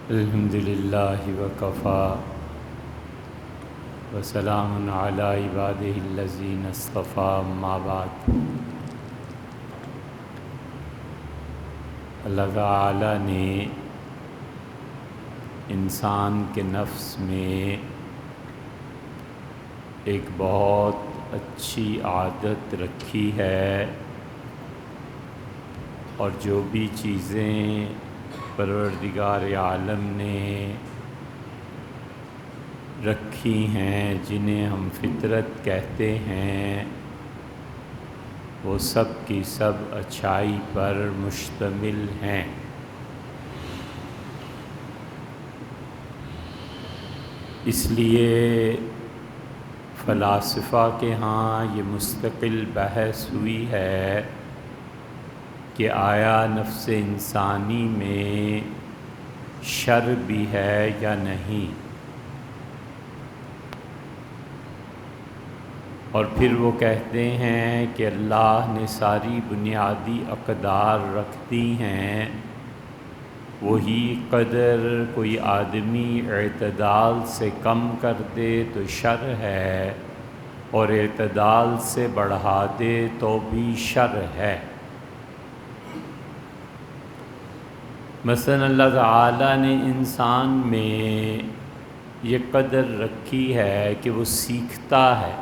الحمدللہ وکفیٰ وسلام علی عبادہ الذین اصطفیٰ اما بعد۔ اللہ تعالی نے انسان کے نفس میں ایک بہت اچھی عادت رکھی ہے، اور جو بھی چیزیں پروردگار عالم نے رکھی ہیں جنہیں ہم فطرت کہتے ہیں، وہ سب کی سب اچھائی پر مشتمل ہیں۔ اس لیے فلاسفہ کے ہاں یہ مستقل بحث ہوئی ہے کہ آیا نفس انسانی میں شر بھی ہے یا نہیں، اور پھر وہ کہتے ہیں کہ اللہ نے ساری بنیادی اقدار رکھ دی ہیں، وہی قدر کوئی آدمی اعتدال سے کم کر دے تو شر ہے، اور اعتدال سے بڑھا دے تو بھی شر ہے۔ مثلا اللہ تعالیٰ نے انسان میں یہ قدر رکھی ہے کہ وہ سیکھتا ہے،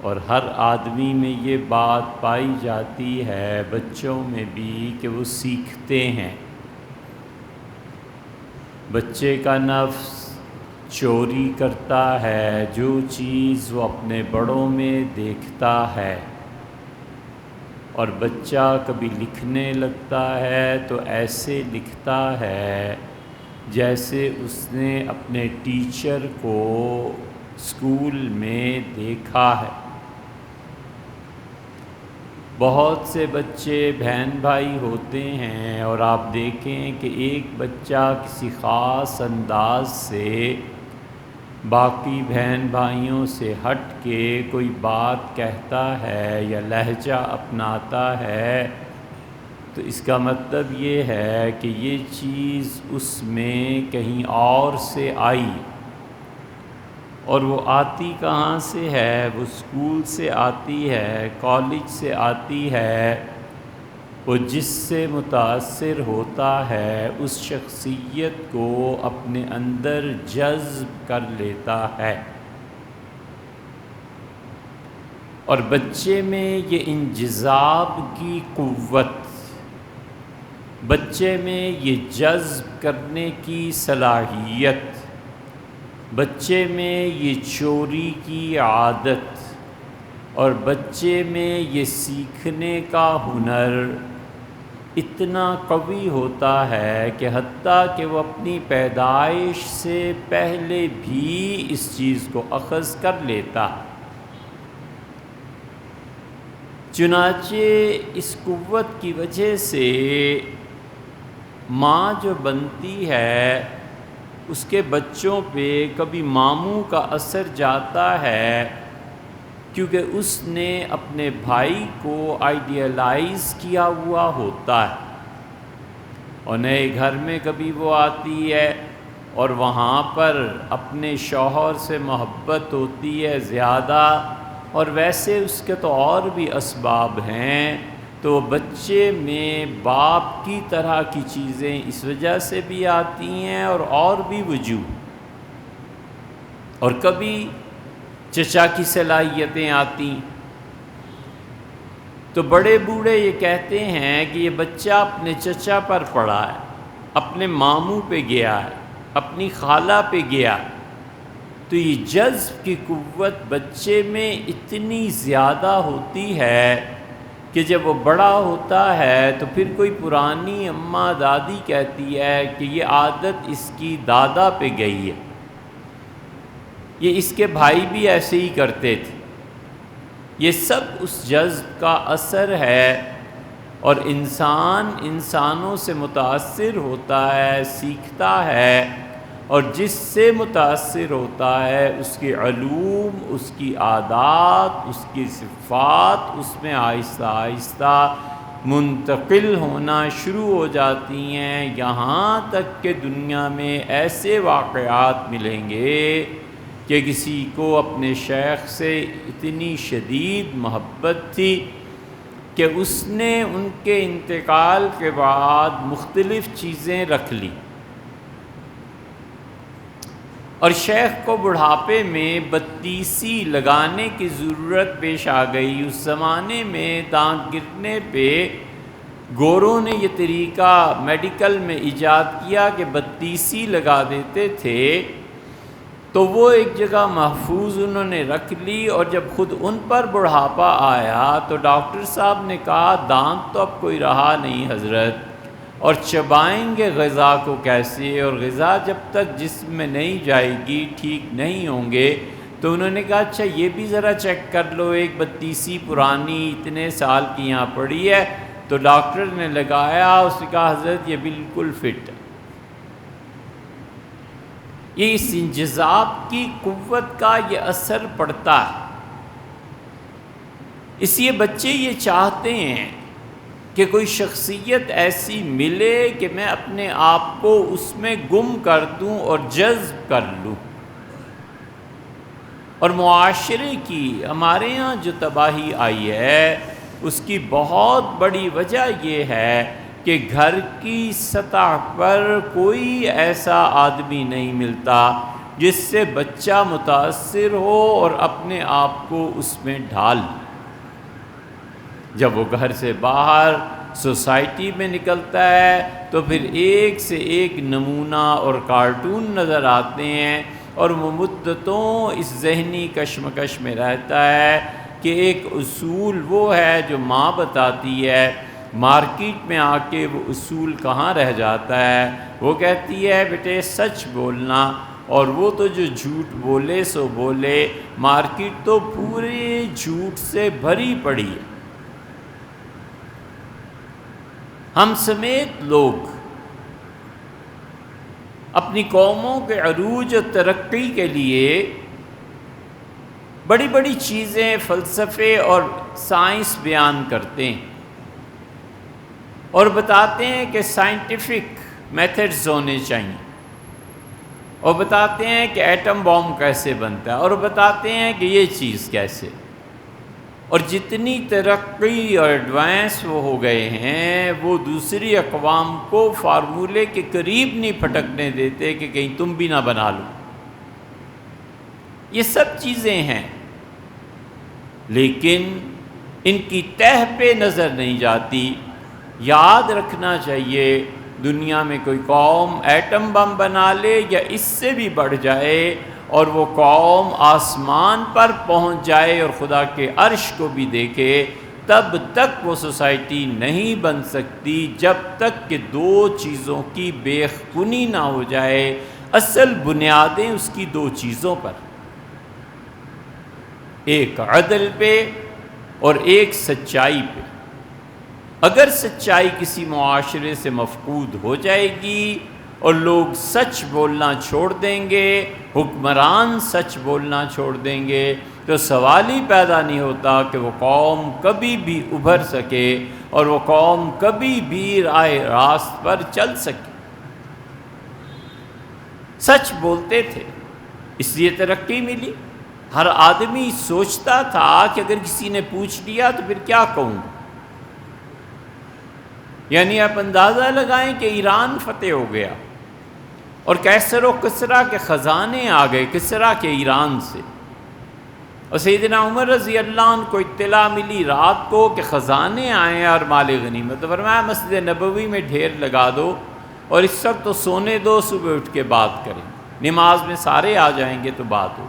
اور ہر آدمی میں یہ بات پائی جاتی ہے، بچوں میں بھی، کہ وہ سیکھتے ہیں۔ بچے کا نفس چوری کرتا ہے جو چیز وہ اپنے بڑوں میں دیکھتا ہے، اور بچہ کبھی لکھنے لگتا ہے تو ایسے لکھتا ہے جیسے اس نے اپنے ٹیچر کو اسکول میں دیکھا ہے۔ بہت سے بچے بہن بھائی ہوتے ہیں، اور آپ دیکھیں کہ ایک بچہ کسی خاص انداز سے باقی بہن بھائیوں سے ہٹ کے کوئی بات کہتا ہے یا لہجہ اپناتا ہے، تو اس کا مطلب یہ ہے کہ یہ چیز اس میں کہیں اور سے آئی، اور وہ آتی کہاں سے ہے؟ وہ اسکول سے آتی ہے، کالج سے آتی ہے۔ وہ جس سے متاثر ہوتا ہے اس شخصیت کو اپنے اندر جذب کر لیتا ہے، اور بچے میں یہ انجذاب کی قوت، بچے میں یہ جذب کرنے کی صلاحیت، بچے میں یہ چوری کی عادت، اور بچے میں یہ سیکھنے کا ہنر اتنا قوی ہوتا ہے کہ حتیٰ کہ وہ اپنی پیدائش سے پہلے بھی اس چیز کو اخذ کر لیتا۔ چنانچہ اس قوت کی وجہ سے ماں جو بنتی ہے اس کے بچوں پہ کبھی ماموں کا اثر جاتا ہے، کیونکہ اس نے اپنے بھائی کو آئیڈیلائز کیا ہوا ہوتا ہے، اور نئے گھر میں کبھی وہ آتی ہے اور وہاں پر اپنے شوہر سے محبت ہوتی ہے زیادہ، اور ویسے اس کے تو اور بھی اسباب ہیں، تو بچے میں باپ کی طرح کی چیزیں اس وجہ سے بھی آتی ہیں اور بھی وجوہ، اور کبھی چچا کی صلاحیتیں آتی، تو بڑے بوڑھے یہ کہتے ہیں کہ یہ بچہ اپنے چچا پر پڑا ہے، اپنے ماموں پہ گیا ہے، اپنی خالہ پہ گیا، تو یہ جذب کی قوت بچے میں اتنی زیادہ ہوتی ہے کہ جب وہ بڑا ہوتا ہے تو پھر کوئی پرانی اماں دادی کہتی ہے کہ یہ عادت اس کی دادا پہ گئی ہے، یہ اس کے بھائی بھی ایسے ہی کرتے تھے۔ یہ سب اس جذب کا اثر ہے، اور انسان انسانوں سے متاثر ہوتا ہے، سیکھتا ہے، اور جس سے متاثر ہوتا ہے اس کے علوم، اس کی عادات، اس کی صفات اس میں آہستہ آہستہ منتقل ہونا شروع ہو جاتی ہیں، یہاں تک کہ دنیا میں ایسے واقعات ملیں گے کہ کسی کو اپنے شیخ سے اتنی شدید محبت تھی کہ اس نے ان کے انتقال کے بعد مختلف چیزیں رکھ لی، اور شیخ کو بڑھاپے میں بتیسی لگانے کی ضرورت پیش آ گئی۔ اس زمانے میں دانت گرنے پہ گوروں نے یہ طریقہ میڈیکل میں ایجاد کیا کہ بتیسی لگا دیتے تھے، تو وہ ایک جگہ محفوظ انہوں نے رکھ لی، اور جب خود ان پر بڑھاپا آیا تو ڈاکٹر صاحب نے کہا دانت تو اب کوئی رہا نہیں حضرت، اور چبائیں گے غذا کو کیسے، اور غذا جب تک جسم میں نہیں جائے گی ٹھیک نہیں ہوں گے۔ تو انہوں نے کہا اچھا یہ بھی ذرا چیک کر لو، ایک بتیسی پرانی اتنے سال کی یہاں پڑی ہے۔ تو ڈاکٹر نے لگایا، اس نے کہا حضرت یہ بالکل فٹ ہے۔ یہ اس انجذاب کی قوت کا یہ اثر پڑتا ہے، اس لیے بچے یہ چاہتے ہیں کہ کوئی شخصیت ایسی ملے کہ میں اپنے آپ کو اس میں گم کر دوں اور جذب کر لوں۔ اور معاشرے کی ہمارے ہاں جو تباہی آئی ہے اس کی بہت بڑی وجہ یہ ہے کہ گھر کی سطح پر کوئی ایسا آدمی نہیں ملتا جس سے بچہ متاثر ہو اور اپنے آپ کو اس میں ڈھال لے۔ جب وہ گھر سے باہر سوسائٹی میں نکلتا ہے تو پھر ایک سے ایک نمونہ اور کارٹون نظر آتے ہیں، اور وہ مدتوں اس ذہنی کشمکش میں رہتا ہے کہ ایک اصول وہ ہے جو ماں بتاتی ہے، مارکیٹ میں آ کے وہ اصول کہاں رہ جاتا ہے۔ وہ کہتی ہے بیٹے سچ بولنا، اور وہ تو جو جھوٹ بولے سو بولے، مارکیٹ تو پورے جھوٹ سے بھری پڑی ہے۔ ہم سمیت لوگ اپنی قوموں کے عروج و ترقی کے لیے بڑی بڑی چیزیں، فلسفے اور سائنس بیان کرتے ہیں اور بتاتے ہیں کہ سائنٹیفک میتھڈز ہونے چاہیے، اور بتاتے ہیں کہ ایٹم بام کیسے بنتا ہے، اور بتاتے ہیں کہ یہ چیز کیسے، اور جتنی ترقی اور ایڈوانس وہ ہو گئے ہیں وہ دوسری اقوام کو فارمولے کے قریب نہیں پھٹکنے دیتے کہ کہیں تم بھی نہ بنا لو۔ یہ سب چیزیں ہیں، لیکن ان کی تہ پہ نظر نہیں جاتی۔ یاد رکھنا چاہیے دنیا میں کوئی قوم ایٹم بم بنا لے یا اس سے بھی بڑھ جائے، اور وہ قوم آسمان پر پہنچ جائے اور خدا کے عرش کو بھی دیکھے، تب تک وہ سوسائٹی نہیں بن سکتی جب تک کہ دو چیزوں کی بے خونی نہ ہو جائے۔ اصل بنیادیں اس کی دو چیزوں پر، ایک عدل پہ اور ایک سچائی پہ۔ اگر سچائی کسی معاشرے سے مفقود ہو جائے گی اور لوگ سچ بولنا چھوڑ دیں گے، حکمران سچ بولنا چھوڑ دیں گے، تو سوال ہی پیدا نہیں ہوتا کہ وہ قوم کبھی بھی ابھر سکے اور وہ قوم کبھی بھی راہ راست پر چل سکے۔ سچ بولتے تھے اس لیے ترقی ملی۔ ہر آدمی سوچتا تھا کہ اگر کسی نے پوچھ لیا تو پھر کیا کہوں گا۔ یعنی آپ اندازہ لگائیں کہ ایران فتح ہو گیا اور کیسر و کسریٰ کے خزانے آ گئے کسریٰ کے ایران سے، اور سیدنا عمر رضی اللہ عنہ کو اطلاع ملی رات کو کہ خزانے آئے ہیں اور مال غنیمت، تو فرمایا مسجد نبوی میں ڈھیر لگا دو اور اس وقت تو سونے دو، صبح اٹھ کے بات کریں، نماز میں سارے آ جائیں گے تو بات ہو۔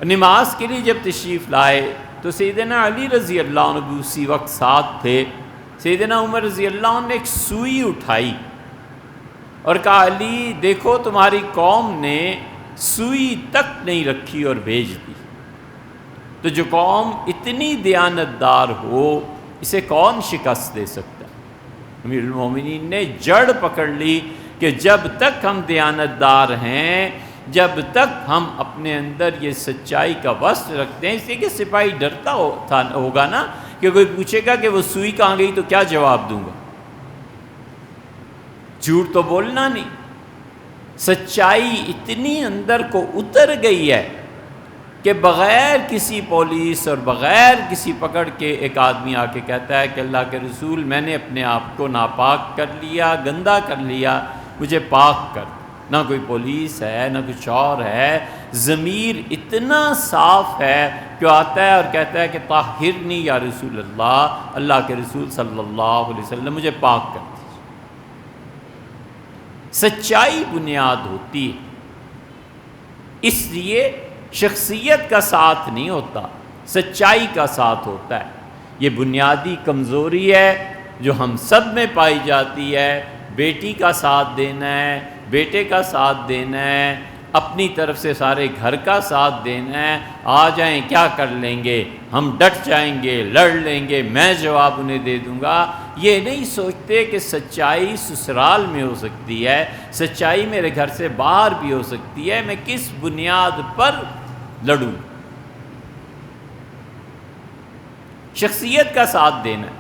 نماز کے لیے جب تشریف لائے تو سیدنا علی رضی اللہ عنہ بھی اسی وقت ساتھ تھے۔ سیدنا عمر رضی اللہ عنہ نے ایک سوئی اٹھائی اور کہا علی دیکھو تمہاری قوم نے سوئی تک نہیں رکھی اور بھیج دی، تو جو قوم اتنی دیانتدار ہو اسے کون شکست دے سکتا ہے؟ امیر المومنین نے جڑ پکڑ لی کہ جب تک ہم دیانتدار ہیں، جب تک ہم اپنے اندر یہ سچائی کا وصف رکھتے ہیں، اس لیے کہ سپاہی ڈرتا ہوگا نا کہ کوئی پوچھے گا کہ وہ سوئی کہاں گئی تو کیا جواب دوں گا؟ جھوٹ تو بولنا نہیں۔ سچائی اتنی اندر کو اتر گئی ہے کہ بغیر کسی پولیس اور بغیر کسی پکڑ کے ایک آدمی آ کے کہتا ہے کہ اللہ کے رسول میں نے اپنے آپ کو ناپاک کر لیا، گندا کر لیا، مجھے پاک کر۔ نہ کوئی پولیس ہے نہ کچھ اور ہے، ضمیر اتنا صاف ہے کہ آتا ہے اور کہتا ہے کہ طاہرنی یا رسول اللہ، اللہ کے رسول صلی اللہ علیہ وسلم مجھے پاک کر دیجیے۔ سچائی بنیاد ہوتی ہے، اس لیے شخصیت کا ساتھ نہیں ہوتا، سچائی کا ساتھ ہوتا ہے۔ یہ بنیادی کمزوری ہے جو ہم سب میں پائی جاتی ہے۔ بیٹی کا ساتھ دینا ہے، بیٹے کا ساتھ دینا ہے، اپنی طرف سے سارے گھر کا ساتھ دینا ہے۔ آ جائیں کیا کر لیں گے، ہم ڈٹ جائیں گے، لڑ لیں گے، میں جواب انہیں دے دوں گا۔ یہ نہیں سوچتے کہ سچائی سسرال میں ہو سکتی ہے، سچائی میرے گھر سے باہر بھی ہو سکتی ہے، میں کس بنیاد پر لڑوں۔ شخصیت کا ساتھ دینا ہے۔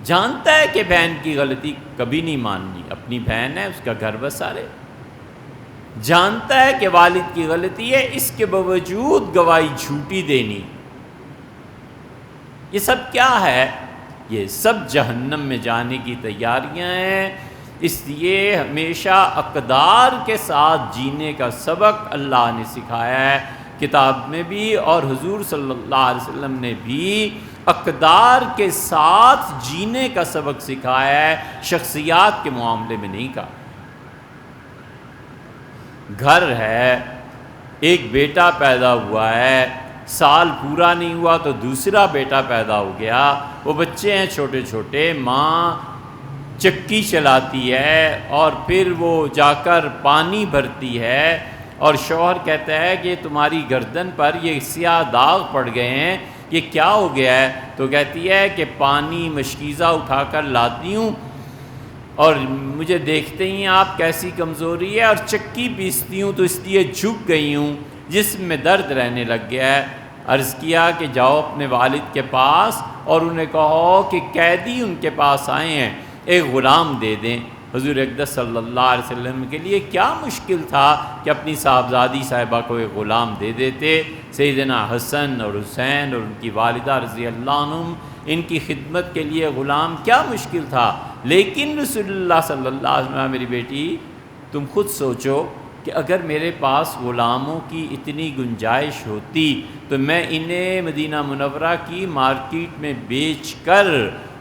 جانتا ہے کہ بہن کی غلطی کبھی نہیں ماننی، اپنی بہن ہے، اس کا گھر بسارے۔ جانتا ہے کہ والد کی غلطی ہے، اس کے باوجود گواہی جھوٹی دینی۔ یہ سب کیا ہے؟ یہ سب جہنم میں جانے کی تیاریاں ہیں۔ اس لیے ہمیشہ اقدار کے ساتھ جینے کا سبق اللہ نے سکھایا ہے کتاب میں بھی، اور حضور صلی اللہ علیہ وسلم نے بھی اقدار کے ساتھ جینے کا سبق سکھایا ہے، شخصیات کے معاملے میں نہیں کہا۔ گھر ہے، ایک بیٹا پیدا ہوا ہے، سال پورا نہیں ہوا تو دوسرا بیٹا پیدا ہو گیا، وہ بچے ہیں چھوٹے چھوٹے، ماں چکی چلاتی ہے اور پھر وہ جا کر پانی بھرتی ہے، اور شوہر کہتا ہے کہ تمہاری گردن پر یہ سیاہ داغ پڑ گئے ہیں، یہ کیا ہو گیا ہے؟ تو کہتی ہے کہ پانی مشکیزہ اٹھا کر لاتی ہوں اور مجھے دیکھتے ہی آپ کیسی کمزوری ہے، اور چکی پیستی ہوں تو اس لیے جھک گئی ہوں، جسم میں درد رہنے لگ گیا ہے۔ عرض کیا کہ جاؤ اپنے والد کے پاس اور انہیں کہو کہ قیدی ان کے پاس آئے ہیں، ایک غلام دے دیں۔ حضور اقدس صلی اللہ علیہ وسلم کے لیے کیا مشکل تھا کہ اپنی صاحبزادی صاحبہ کو ایک غلام دے دیتے۔ سیدنا حسن اور حسین اور ان کی والدہ رضی اللہ عنہم، ان کی خدمت کے لیے غلام کیا مشکل تھا۔ لیکن رسول اللہ صلی اللہ علیہ وسلم، میری بیٹی تم خود سوچو کہ اگر میرے پاس غلاموں کی اتنی گنجائش ہوتی تو میں انہیں مدینہ منورہ کی مارکیٹ میں بیچ کر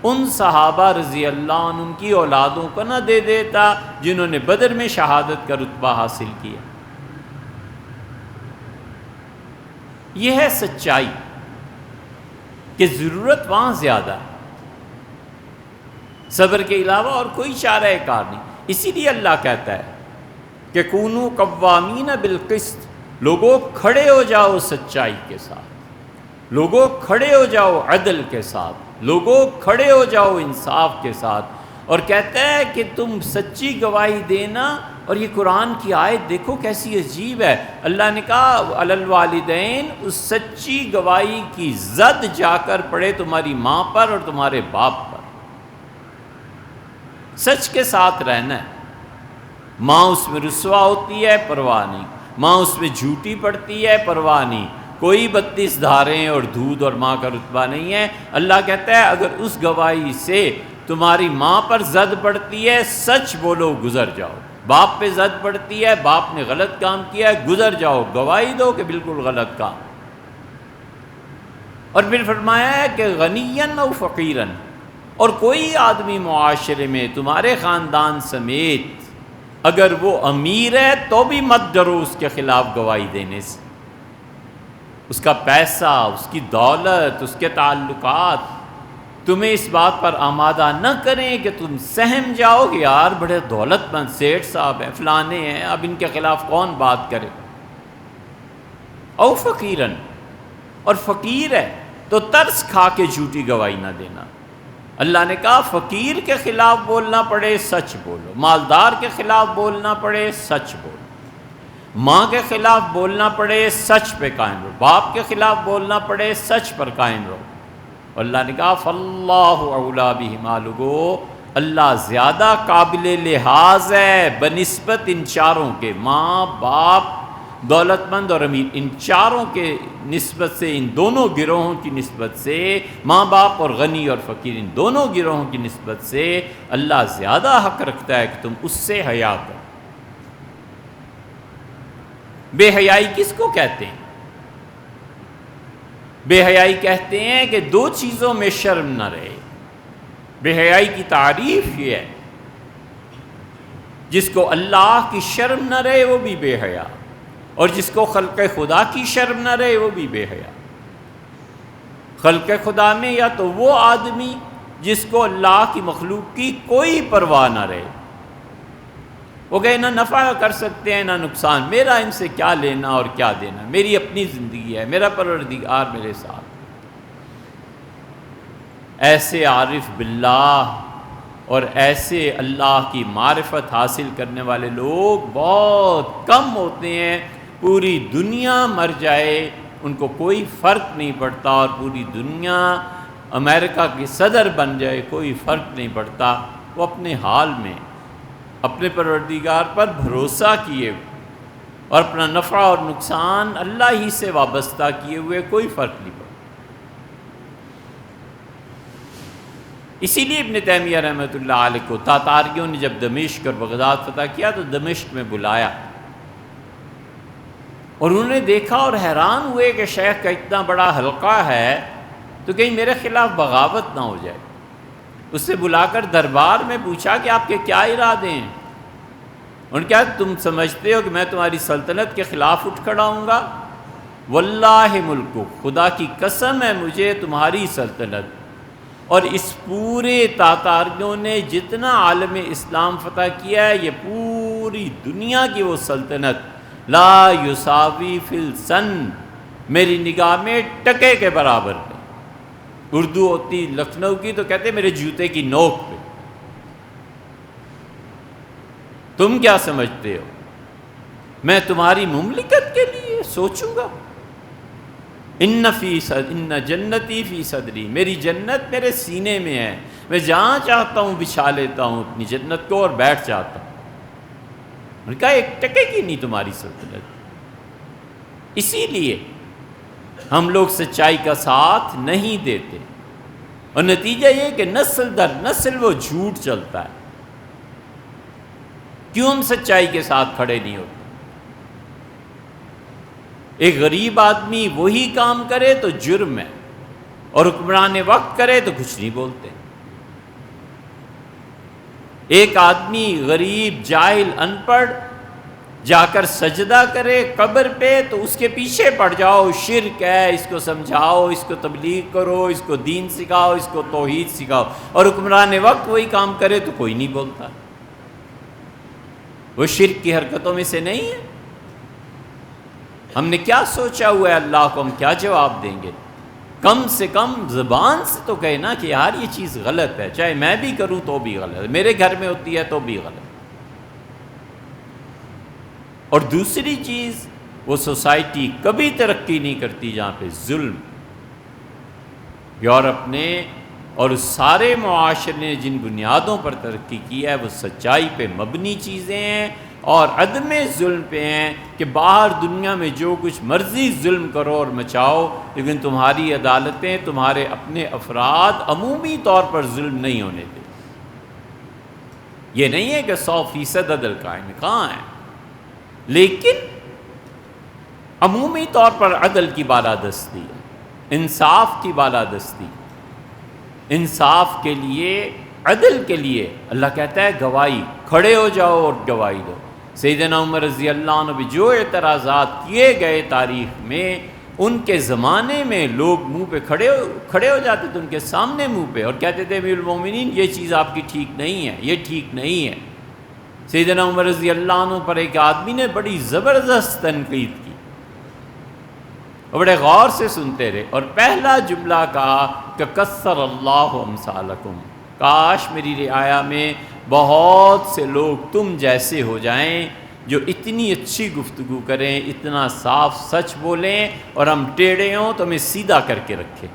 ان صحابہ رضی اللہ عنہم کی اولادوں کو نہ دے دیتا جنہوں نے بدر میں شہادت کا رتبہ حاصل کیا۔ یہ ہے سچائی کہ ضرورت وہاں زیادہ ہے، صبر کے علاوہ اور کوئی چارہ کار نہیں۔ اسی لیے اللہ کہتا ہے کہ کونوا قوامین بالقسط، لوگوں کھڑے ہو جاؤ سچائی کے ساتھ، لوگوں کھڑے ہو جاؤ عدل کے ساتھ، لوگوں کھڑے ہو جاؤ انصاف کے ساتھ۔ اور کہتا ہے کہ تم سچی گواہی دینا، اور یہ قرآن کی آیت دیکھو کیسی عجیب ہے۔ اللہ نے کہا علی الوالدین، اس سچی گواہی کی زد جا کر پڑے تمہاری ماں پر اور تمہارے باپ پر۔ سچ کے ساتھ رہنا ہے۔ ماں اس میں رسوا ہوتی ہے، پرواہ نہیں، ماں اس میں جھوٹی پڑتی ہے، پرواہ نہیں، کوئی 32 دھاریں اور دودھ اور ماں کا رتبہ نہیں ہے۔ اللہ کہتا ہے اگر اس گواہی سے تمہاری ماں پر زد پڑتی ہے، سچ بولو، گزر جاؤ۔ باپ پہ زد پڑتی ہے، باپ نے غلط کام کیا ہے، گزر جاؤ، گواہی دو کہ بالکل غلط کام۔ اور پھر فرمایا ہے کہ غنیًا او فقیرًا، اور کوئی آدمی معاشرے میں تمہارے خاندان سمیت اگر وہ امیر ہے تو بھی مت ڈرو اس کے خلاف گواہی دینے سے۔ اس کا پیسہ، اس کی دولت، اس کے تعلقات تمہیں اس بات پر آمادہ نہ کریں کہ تم سہم جاؤ کہ یار بڑے دولت مند سیٹھ صاحب ہیں، فلانے ہیں، اب ان کے خلاف کون بات کرے۔ او فقیرن، اور فقیر ہے تو ترس کھا کے جھوٹی گواہی نہ دینا۔ اللہ نے کہا فقیر کے خلاف بولنا پڑے سچ بولو، مالدار کے خلاف بولنا پڑے سچ بولو، ماں کے خلاف بولنا پڑے سچ پہ قائم رہو، باپ کے خلاف بولنا پڑے سچ پر قائم رہو۔ اور اللہ نے کہا فاللہ اولیٰ بہما، لوگو اللہ زیادہ قابل لحاظ ہے بنسبت ان چاروں کے، ماں باپ دولت مند اور امیر، ان چاروں کے نسبت سے، ان دونوں گروہوں کی نسبت سے، ماں باپ اور غنی اور فقیر ان دونوں گروہوں کی نسبت سے اللہ زیادہ حق رکھتا ہے کہ تم اس سے حیا کرو۔ بے حیائی کس کو کہتے ہیں؟ بے حیائی کہتے ہیں کہ دو چیزوں میں شرم نہ رہے۔ بے حیائی کی تعریف یہ ہے، جس کو اللہ کی شرم نہ رہے وہ بھی بے حیا، اور جس کو خلق خدا کی شرم نہ رہے وہ بھی بے حیا۔ خلق خدا میں یا تو وہ آدمی جس کو اللہ کی مخلوق کی کوئی پرواہ نہ رہے، وہ کہے نہ نفع کر سکتے ہیں نہ نقصان، میرا ان سے کیا لینا اور کیا دینا، میری اپنی زندگی ہے، میرا پروردگار میرے ساتھ۔ ایسے عارف باللہ اور ایسے اللہ کی معرفت حاصل کرنے والے لوگ بہت کم ہوتے ہیں۔ پوری دنیا مر جائے ان کو کوئی فرق نہیں پڑتا، اور پوری دنیا امریکہ کی صدر بن جائے کوئی فرق نہیں پڑتا، وہ اپنے حال میں اپنے پروردگار پر بھروسہ کیے ہوئے اور اپنا نفع اور نقصان اللہ ہی سے وابستہ کیے ہوئے کوئی فرق نہیں پڑتا۔ اسی لیے ابن تیمیہ رحمۃ اللہ علیہ کو تاتاریوں نے جب دمشق اور بغداد فتح کیا تو دمشق میں بلایا، اور انہوں نے دیکھا اور حیران ہوئے کہ شیخ کا اتنا بڑا حلقہ ہے تو کہیں میرے خلاف بغاوت نہ ہو جائے۔ اس سے بلا کر دربار میں پوچھا کہ آپ کے کیا ارادے ہیں؟ انہوں نے کہا تم سمجھتے ہو کہ میں تمہاری سلطنت کے خلاف اٹھ کھڑا ہوں گا؟ واللہ ملکو، خدا کی قسم ہے مجھے تمہاری سلطنت اور اس پورے تاتاریوں نے جتنا عالم اسلام فتح کیا ہے، یہ پوری دنیا کی وہ سلطنت لا یساوی فی السن، میری نگاہ میں ٹکے کے برابر ہے۔ اردو ہوتی لکھنؤ کی تو کہتے میرے جوتے کی نوک پہ۔ تم کیا سمجھتے ہو میں تمہاری مملکت کے لیے سوچوں گا؟ ان جنتی فی صدری، میری جنت میرے سینے میں ہے، میں جہاں چاہتا ہوں بچھا لیتا ہوں اپنی جنت کو اور بیٹھ جاتا ہوں۔ میں نے کہا ایک ٹکے کی نہیں تمہاری سلطنت۔ اسی لیے ہم لوگ سچائی کا ساتھ نہیں دیتے، اور نتیجہ یہ کہ نسل در نسل وہ جھوٹ چلتا ہے۔ کیوں ہم سچائی کے ساتھ کھڑے نہیں ہوتے؟ ایک غریب آدمی وہی کام کرے تو جرم ہے، اور حکمران وقت کرے تو کچھ نہیں بولتے۔ ایک آدمی غریب جاہل ان پڑھ جا کر سجدہ کرے قبر پہ تو اس کے پیچھے پڑ جاؤ، شرک ہے، اس کو سمجھاؤ، اس کو تبلیغ کرو، اس کو دین سکھاؤ، اس کو توحید سکھاؤ، اور حکمران وقت وہی کام کرے تو کوئی نہیں بولتا۔ وہ شرک کی حرکتوں میں سے نہیں ہے۔ ہم نے کیا سوچا ہوا ہے اللہ کو ہم کیا جواب دیں گے؟ کم سے کم زبان سے تو کہے نا کہ یار یہ چیز غلط ہے، چاہے میں بھی کروں تو بھی غلط ہے، میرے گھر میں ہوتی ہے تو بھی غلط ہے۔ اور دوسری چیز، وہ سوسائٹی کبھی ترقی نہیں کرتی جہاں پہ ظلم۔ یورپ نے اور اس سارے معاشرے نے جن بنیادوں پر ترقی کی ہے وہ سچائی پہ مبنی چیزیں ہیں اور عدم ظلم پہ ہیں، کہ باہر دنیا میں جو کچھ مرضی ظلم کرو اور مچاؤ، لیکن تمہاری عدالتیں، تمہارے اپنے افراد عمومی طور پر ظلم نہیں ہونے دیں۔ یہ نہیں ہے کہ 100% عدل قائم ہے، کہاں ہے، لیکن عمومی طور پر عدل کی بالادستی ہے، انصاف کی بالادستی۔ انصاف کے لیے، عدل کے لیے اللہ کہتا ہے گواہی، کھڑے ہو جاؤ اور گواہی دو۔ سیدنا عمر رضی اللہ عنہ بھی جو اعتراضات کیے گئے تاریخ میں، ان کے زمانے میں لوگ منہ پہ کھڑے ہو جاتے تھے ان کے سامنے منہ پہ اور کہتے تھے امیر المومنین یہ چیز آپ کی ٹھیک نہیں ہے، یہ ٹھیک نہیں ہے۔ سیدنا عمر رضی اللہ عنہ پر ایک آدمی نے بڑی زبردست تنقید کی اور بڑے غور سے سنتے رہے، اور پہلا جملہ کہا کہ کثر اللہ امثالکم، کاش میری رعایا میں بہت سے لوگ تم جیسے ہو جائیں جو اتنی اچھی گفتگو کریں، اتنا صاف سچ بولیں، اور ہم ٹیڑھے ہوں تو ہمیں سیدھا کر کے رکھیں۔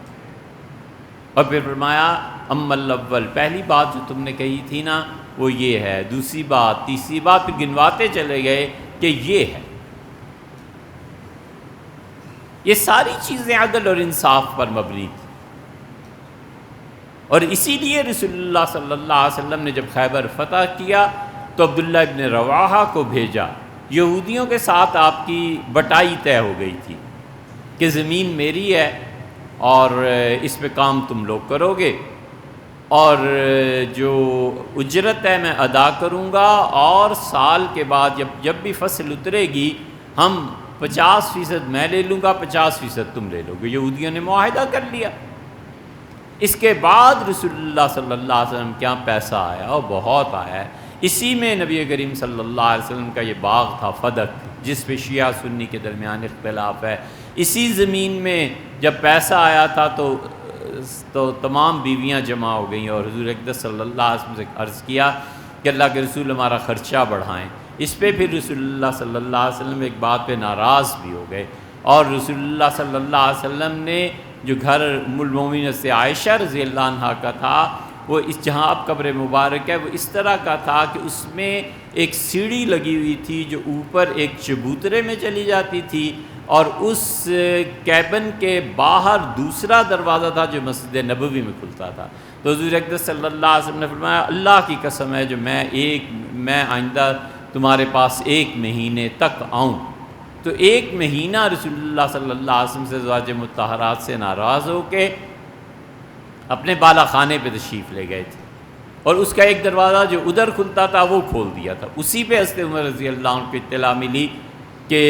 اور پھر فرمایا اما الاول، پہلی بات جو تم نے کہی تھی نا وہ یہ ہے، دوسری بات، تیسری بات، پھر گنواتے چلے گئے کہ یہ ہے۔ یہ ساری چیزیں عدل اور انصاف پر مبنی تھی، اور اسی لیے رسول اللہ صلی اللہ علیہ وسلم نے جب خیبر فتح کیا تو عبداللہ ابن رواحہ کو بھیجا۔ یہودیوں کے ساتھ آپ کی بٹائی طے ہو گئی تھی کہ زمین میری ہے اور اس پہ کام تم لوگ کرو گے، اور جو اجرت ہے میں ادا کروں گا، اور سال کے بعد جب بھی فصل اترے گی ہم 50% میں لے لوں گا، 50% تم لے لو گے۔ یہودیوں نے معاہدہ کر لیا۔ اس کے بعد رسول اللہ صلی اللہ علیہ وسلم کے یہاں پیسہ آیا اور بہت آیا ہے۔ اسی میں نبی کریم صلی اللہ علیہ وسلم کا یہ باغ تھا فدق، جس پہ شیعہ سنی کے درمیان اختلاف ہے۔ اسی زمین میں جب پیسہ آیا تھا تو تمام بیویاں جمع ہو گئیں، اور حضور اقدس صلی اللہ علیہ وسلم سے عرض کیا کہ اللہ کے رسول ہمارا خرچہ بڑھائیں۔ اس پہ پھر رسول اللہ صلی اللہ علیہ وسلم ایک بات پہ ناراض بھی ہو گئے، اور رسول اللہ صلی اللہ علیہ وسلم نے جو گھر ام المومنین سے عائشہ رضی اللہ عنہا کا تھا، وہ اس جہاں اب قبر مبارک ہے وہ اس طرح کا تھا کہ اس میں ایک سیڑھی لگی ہوئی تھی جو اوپر ایک چبوترے میں چلی جاتی تھی، اور اس کیبن کے باہر دوسرا دروازہ تھا جو مسجد نبوی میں کھلتا تھا۔ تو حضور اقدس صلی اللہ علیہ وسلم نے فرمایا اللہ کی قسم ہے جو میں آئندہ تمہارے پاس 1 مہینے تک آؤں۔ تو 1 مہینہ رسول اللہ صلی اللہ علیہ وسلم سے ازواج مطہرات سے ناراض ہو کے اپنے بالا خانے پہ تشریف لے گئے تھے، اور اس کا ایک دروازہ جو ادھر کھلتا تھا وہ کھول دیا تھا۔ اسی پہ حضرت عمر رضی اللہ عنہ کو اطلاع ملی کہ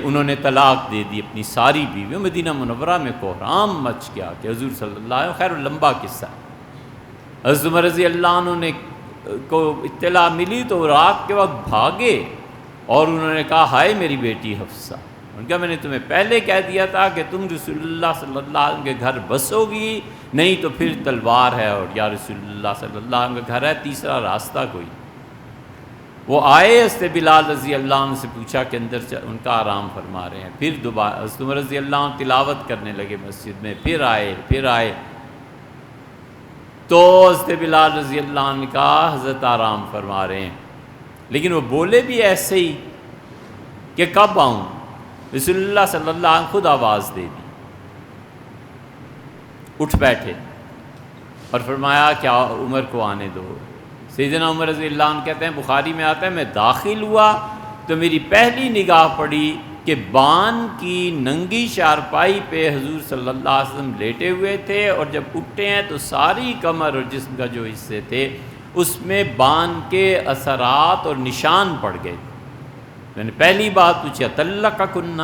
انہوں نے طلاق دے دی اپنی ساری بیویوں۔ مدینہ منورہ میں کوہرام مچ گیا کہ حضور صلی اللہ علیہ وسلم، خیر لمبا قصہ ہے۔ حضرت عمر رضی اللہ عنہ نے کو اطلاع ملی تو رات کے وقت بھاگے، اور انہوں نے کہا ہائے میری بیٹی حفصہ، ان کا میں نے تمہیں پہلے کہہ دیا تھا کہ تم رسول اللہ صلی اللہ علیہ وسلم کے گھر بسو گی، نہیں تو پھر تلوار ہے، اور یا رسول اللہ صلی اللہ علیہ وسلم کا گھر ہے، تیسرا راستہ کوئی۔ وہ آئے، حضرت بلال رضی اللہ عنہ سے پوچھا کہ اندر سے ان کا آرام فرما رہے ہیں، پھر دوبارہ حضرت عمر رضی اللہ عنہ تلاوت کرنے لگے مسجد میں، پھر آئے تو حضرت بلال رضی اللہ عنہ نے کہا حضرت آرام فرما رہے ہیں، لیکن وہ بولے بھی ایسے ہی کہ کب آؤں؟ رسول اللہ صلی اللہ علیہ وسلم خود آواز دے دی، اٹھ بیٹھے اور فرمایا کہ عمر کو آنے دو۔ سیدنا عمر رضی اللہ عنہ کہتے ہیں بخاری میں آتا ہے میں داخل ہوا تو میری پہلی نگاہ پڑی کہ بان کی ننگی چارپائی پہ حضور صلی اللہ علیہ وسلم لیٹے ہوئے تھے، اور جب اٹھتے ہیں تو ساری کمر اور جسم کا جو حصے تھے اس میں بان کے اثرات اور نشان پڑ گئے۔ میں نے پہلی بات پوچھا طلقکن،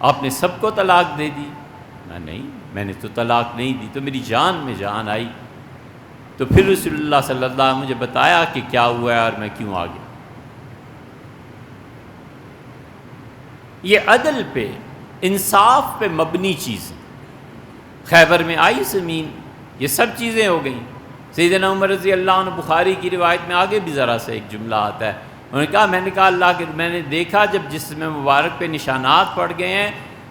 آپ نے سب کو طلاق دے دی؟ نہیں، میں نے تو طلاق نہیں دی۔ تو میری جان میں جان آئی، تو پھر رسول اللہ صلی اللہ علیہ وسلم مجھے بتایا کہ کیا ہوا ہے اور میں کیوں آ گیا۔ یہ عدل پہ، انصاف پہ مبنی چیزیں، خیبر میں آئی زمین، یہ سب چیزیں ہو گئیں۔ سیدنا عمر رضی اللہ عنہ بخاری کی روایت میں آگے بھی ذرا سے ایک جملہ آتا ہے، انہوں نے کہا میں نے کہا اللہ کے، میں نے دیکھا جب جسم مبارک پہ نشانات پڑ گئے ہیں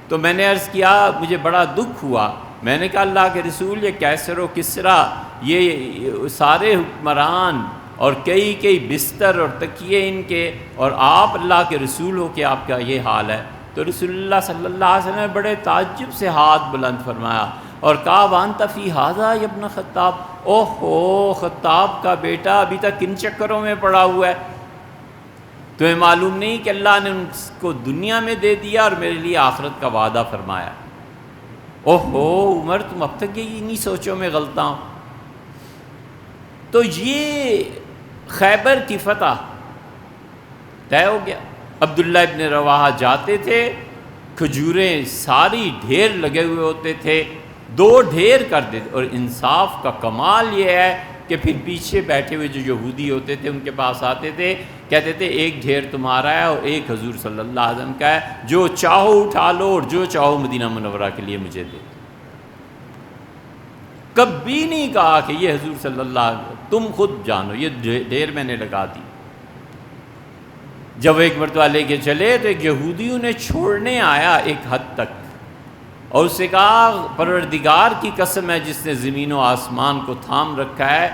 تو میں نے عرض کیا مجھے بڑا دکھ ہوا۔ میں نے کہا اللہ کے رسول یہ کیسر و کسرا، یہ سارے حکمران اور کئی بستر اور تکیے ان کے، اور آپ اللہ کے رسول ہو کہ آپ کا یہ حال ہے۔ تو رسول اللہ صلی اللہ علیہ وسلم نے بڑے تعجب سے ہاتھ بلند فرمایا اور کہا وانت فی ھذا یا ابن خطاب، اوہو خطاب کا بیٹا ابھی تک کن چکروں میں پڑا ہوا ہے؟ تمہیں معلوم نہیں کہ اللہ نے ان کو دنیا میں دے دیا اور میرے لیے آخرت کا وعدہ فرمایا؟ اوہو عمر تم اب تک یہ انہی سوچوں میں غلطاں ہو۔ تو یہ خیبر کی فتح طے ہو گیا۔ عبداللہ ابن رواحہ جاتے تھے، کھجوریں ساری ڈھیر لگے ہوئے ہوتے تھے، 2 ڈھیر کر دیتے، اور انصاف کا کمال یہ ہے کہ پھر پیچھے بیٹھے ہوئے جو یہودی ہوتے تھے ان کے پاس آتے تھے، کہتے تھے 1 ڈھیر تمہارا ہے اور 1 حضور صلی اللہ علیہ وسلم کا ہے، جو چاہو اٹھا لو اور جو چاہو مدینہ منورہ کے لیے مجھے دے دو۔ کبھی نہیں کہا کہ یہ حضور صلی اللہ علیہ وسلم، تم خود جانو یہ ڈھیر میں نے لگا دی۔ جب ایک مرتبہ لے کے چلے تو ایک یہودی انہیں چھوڑنے آیا ایک حد تک، اور اس سے کہا پروردگار کی قسم ہے جس نے زمین و آسمان کو تھام رکھا ہے،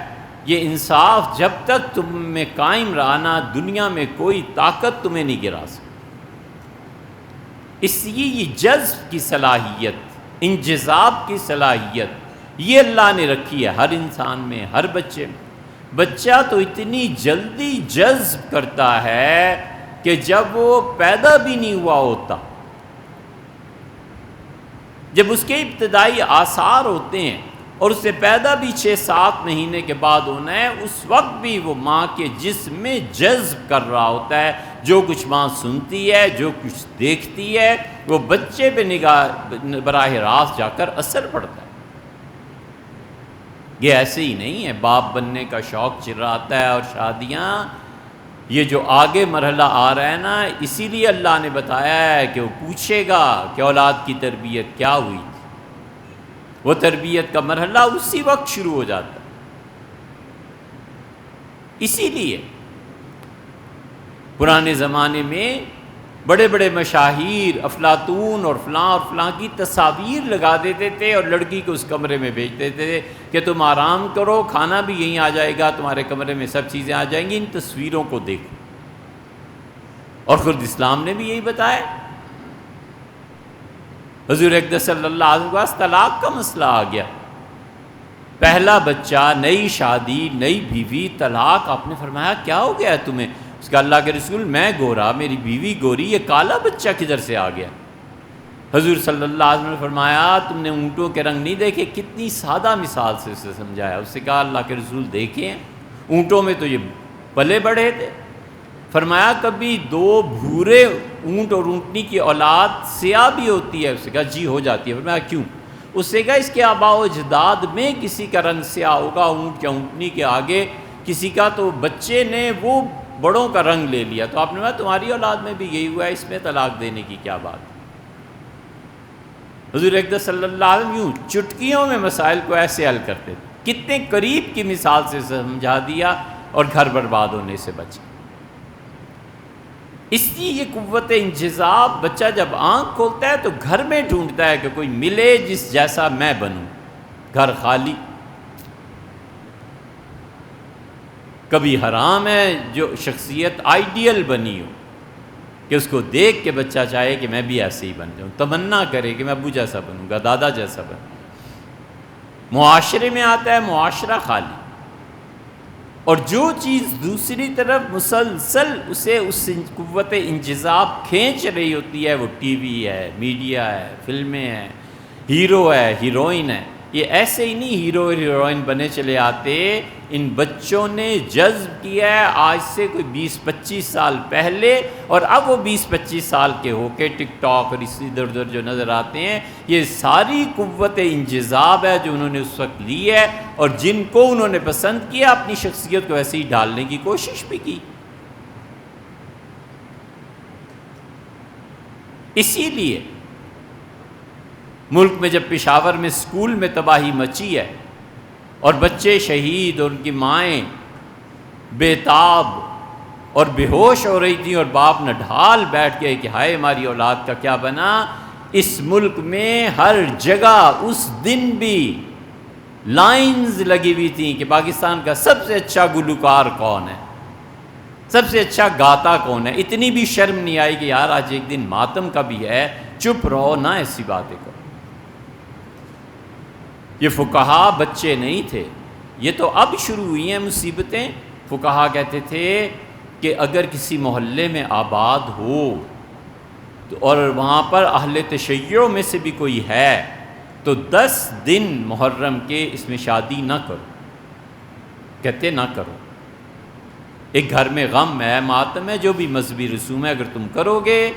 یہ انصاف جب تک تم میں قائم رہنا دنیا میں کوئی طاقت تمہیں نہیں گرا سکتی۔ اس لیے یہ جذب کی صلاحیت، انجذاب کی صلاحیت یہ اللہ نے رکھی ہے ہر انسان میں، ہر بچے میں۔ بچہ تو اتنی جلدی جذب کرتا ہے کہ جب وہ پیدا بھی نہیں ہوا ہوتا، جب اس کے ابتدائی آثار ہوتے ہیں اور اسے پیدا بھی 6-7 مہینے کے بعد ہونا ہے، اس وقت بھی وہ ماں کے جسم میں جذب کر رہا ہوتا ہے۔ جو کچھ ماں سنتی ہے، جو کچھ دیکھتی ہے، وہ بچے پہ نگاہ براہ راست جا کر اثر پڑتا ہے۔ یہ ایسے ہی نہیں ہے باپ بننے کا شوق چراتا ہے اور شادیاں، یہ جو آگے مرحلہ آ رہا ہے نا، اسی لیے اللہ نے بتایا ہے کہ وہ پوچھے گا کہ اولاد کی تربیت کیا ہوئی تھی۔ وہ تربیت کا مرحلہ اسی وقت شروع ہو جاتا ہے۔ اسی لیے پرانے زمانے میں بڑے بڑے مشاہیر افلاطون اور فلاں کی تصاویر لگا دیتے تھے اور لڑکی کو اس کمرے میں بھیج دیتے تھے کہ تم آرام کرو، کھانا بھی یہیں آ جائے گا، تمہارے کمرے میں سب چیزیں آ جائیں گی، ان تصویروں کو دیکھو۔ اور خود اسلام نے بھی یہی بتایا۔ حضور اقدس صلی اللہ علیہ وسلم کے پاس طلاق کا مسئلہ آ گیا، پہلا بچہ، نئی شادی، نئی بیوی، طلاق۔ آپ نے فرمایا کیا ہو گیا ہے تمہیں؟ اس کا اللہ کے رسول میں گورا، میری بیوی گوری، یہ کالا بچہ کدھر سے آ گیا؟ حضور صلی اللہ علیہ وسلم نے فرمایا تم نے اونٹوں کے رنگ نہیں دیکھے؟ کتنی سادہ مثال سے اسے سمجھایا۔ اس سے کہا اللہ کے رسول دیکھیں اونٹوں میں تو یہ پلے بڑھے تھے۔ فرمایا کبھی 2 بھورے اونٹ اور اونٹنی کی اولاد سیاہ بھی ہوتی ہے؟ اس سے کہا جی ہو جاتی ہے۔ فرمایا کیوں؟ اس سے کہا اس کے آباء و اجداد میں کسی کا رنگ سیاہ ہوگا اونٹ یا اونٹنی کے آگے، کسی کا تو بچے نے وہ بڑوں کا رنگ لے لیا۔ تو آپ نے کہا تمہاری اولاد میں بھی یہی ہوا ہے، اس میں طلاق دینے کی کیا بات ہے؟ حضور اقدس صلی اللہ علیہ وسلم یوں چٹکیوں میں مسائل کو ایسے حل کرتے تھے، کتنے قریب کی مثال سے سمجھا دیا اور گھر برباد ہونے سے بچا۔ اس لیے یہ قوت انجذاب بچہ جب آنکھ کھولتا ہے تو گھر میں ڈھونڈتا ہے کہ کوئی ملے جس جیسا میں بنوں۔ گھر خالی، کبھی حرام ہے جو شخصیت آئیڈیل بنی ہو کہ اس کو دیکھ کے بچہ چاہے کہ میں بھی ایسے ہی بن جاؤں، تمنا کرے کہ میں ابو جیسا بنوں گا، دادا جیسا بنوں۔ معاشرے میں آتا ہے معاشرہ خالی، اور جو چیز دوسری طرف مسلسل اسے اس قوت انجذاب کھینچ رہی ہوتی ہے، وہ ٹی وی ہے، میڈیا ہے، فلمیں ہیں، ہیرو ہے، ہیروئن ہے۔ یہ ایسے ہی نہیں ہیرو اور ہیروئن بنے چلے آتے، ان بچوں نے جذب کیا ہے آج سے کوئی 20-25 سال پہلے، اور اب وہ 20-25 سال کے ہو کے ٹک ٹاک اور اسی ادھر ادھر جو نظر آتے ہیں، یہ ساری قوت انجذاب ہے جو انہوں نے اس وقت لی ہے، اور جن کو انہوں نے پسند کیا اپنی شخصیت کو ایسے ہی ڈالنے کی کوشش بھی کی۔ اسی لیے ملک میں جب پشاور میں اسکول میں تباہی مچی ہے اور بچے شہید اور ان کی مائیں بے تاب اور بے ہوش ہو رہی تھیں اور باپ نڈھال بیٹھ گئے کہ ہائے ہماری اولاد کا کیا بنا، اس ملک میں ہر جگہ اس دن بھی لائنز لگی ہوئی تھیں کہ پاکستان کا سب سے اچھا گلوکار کون ہے، سب سے اچھا گاتا کون ہے۔ اتنی بھی شرم نہیں آئی کہ یار آج ایک دن ماتم کا بھی ہے، چپ رہو نہ ایسی باتیں کرو۔ یہ فقہا بچے نہیں تھے، یہ تو اب شروع ہوئی ہیں مصیبتیں۔ فقہا کہتے تھے کہ اگر کسی محلے میں آباد ہو اور وہاں پر اہل تشیع میں سے بھی کوئی ہے تو 10 دن محرم کے اس میں شادی نہ کرو، کہتے نہ کرو۔ ایک گھر میں غم ہے، ماتم ہے، جو بھی مذہبی رسوم ہے، اگر تم کرو گے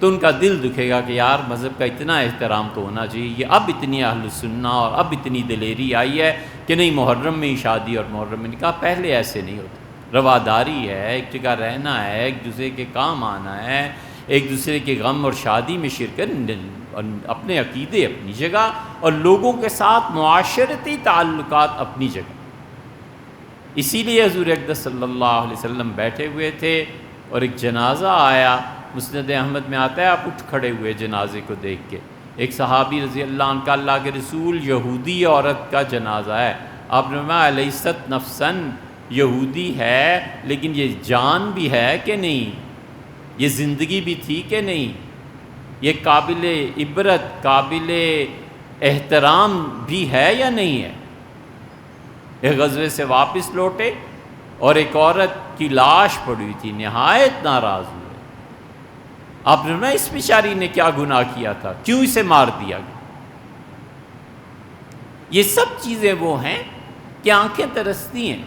تو ان کا دل دکھے گا کہ یار مذہب کا اتنا احترام تو ہونا چاہیے۔ یہ اب اتنی اہل سننا اور اب اتنی دلیری آئی ہے کہ نہیں محرم میں ہی شادی اور محرم میں نکاح، پہلے ایسے نہیں ہوتا۔ رواداری ہے، ایک جگہ رہنا ہے، ایک دوسرے کے کام آنا ہے، ایک دوسرے کے غم اور شادی میں شرکت، اپنے عقیدے اپنی جگہ اور لوگوں کے ساتھ معاشرتی تعلقات اپنی جگہ۔ اسی لیے حضور اقدس صلی اللہ علیہ وسلم بیٹھے ہوئے تھے اور ایک جنازہ آیا، مسند احمد میں آتا ہے، آپ اٹھ کھڑے ہوئے جنازے کو دیکھ کے ایک صحابی رضی اللہ عنہ کا اللہ کے رسول یہودی عورت کا جنازہ ہے، آپ نے فرمایا الیست نفسن، یہودی ہے لیکن یہ جان بھی ہے کہ نہیں، یہ زندگی بھی تھی کہ نہیں، یہ قابل عبرت قابل احترام بھی ہے یا نہیں ہے۔ ایک غزوے سے واپس لوٹے اور ایک عورت کی لاش پڑی تھی، نہایت ناراض ہوئے۔ آپ نے فرمایا اس بیچاری نے کیا گناہ کیا تھا، کیوں اسے مار دیا گیا؟ یہ سب چیزیں وہ ہیں کہ آنکھیں ترستی ہیں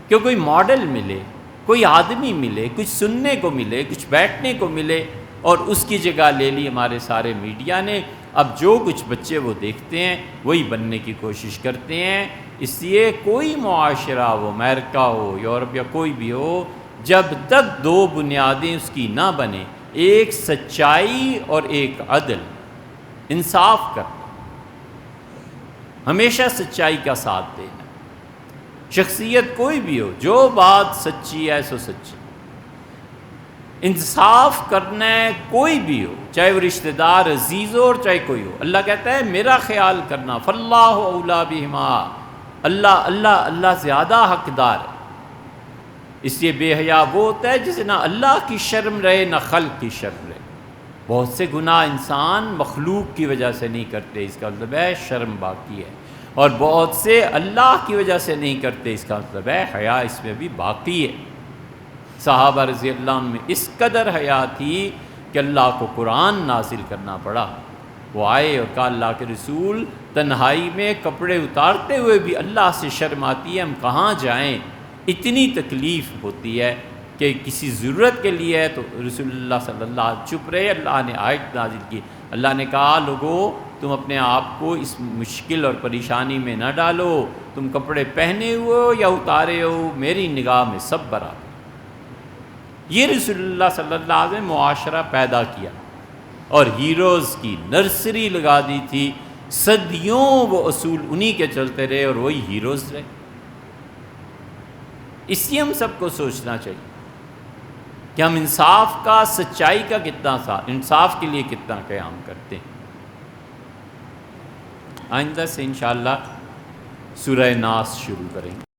کہ کوئی ماڈل ملے، کوئی آدمی ملے، کچھ سننے کو ملے، کچھ بیٹھنے کو ملے، اور اس کی جگہ لے لی ہمارے سارے میڈیا نے۔ اب جو کچھ بچے وہ دیکھتے ہیں وہی بننے کی کوشش کرتے ہیں۔ اس لیے کوئی معاشرہ ہو، امریکہ ہو، یورپ یا کوئی بھی ہو، جب تک دو بنیادیں اس کی نہ بنیں، ایک سچائی اور ایک عدل، انصاف کرنا، ہمیشہ سچائی کا ساتھ دینا، شخصیت کوئی بھی ہو، جو بات سچی ہے سو سچی، انصاف کرنا ہے کوئی بھی ہو، چاہے وہ رشتہ دار عزیز ہو اور چاہے کوئی ہو۔ اللہ کہتا ہے میرا خیال کرنا، فاللہ اولیٰ بہما، اللہ زیادہ حقدار ہے۔ اس لیے بے حیا وہ ہوتا ہے جسے نہ اللہ کی شرم رہے نہ خلق کی شرم رہے۔ بہت سے گناہ انسان مخلوق کی وجہ سے نہیں کرتے، اس کا مطلب ہے شرم باقی ہے، اور بہت سے اللہ کی وجہ سے نہیں کرتے، اس کا مطلب ہے حیا اس میں بھی باقی ہے۔ صحابہ رضی اللہ عنہ میں اس قدر حیا تھی کہ اللہ کو قرآن نازل کرنا پڑا۔ وہ آئے اور کہا اللہ کے رسول، تنہائی میں کپڑے اتارتے ہوئے بھی اللہ سے شرم آتی ہے، ہم کہاں جائیں، اتنی تکلیف ہوتی ہے کہ کسی ضرورت کے لیے ہے تو رسول اللہ صلی اللہ علیہ وسلم چپ رہے۔ اللہ نے آیت نازل کی، اللہ نے کہا لوگو تم اپنے آپ کو اس مشکل اور پریشانی میں نہ ڈالو، تم کپڑے پہنے ہوئے ہو یا اتارے ہو، میری نگاہ میں سب برابر۔ یہ رسول اللہ صلی اللہ علیہ وسلم معاشرہ پیدا کیا اور ہیروز کی نرسری لگا دی تھی، صدیوں وہ اصول انہی کے چلتے رہے اور وہی ہیروز رہے۔ اس لیے ہم سب کو سوچنا چاہیے کہ ہم انصاف کا، سچائی کا کتنا انصاف کے لیے کتنا قیام کرتے ہیں۔ آئندہ سے انشاءاللہ سورہ ناس شروع کریں گے۔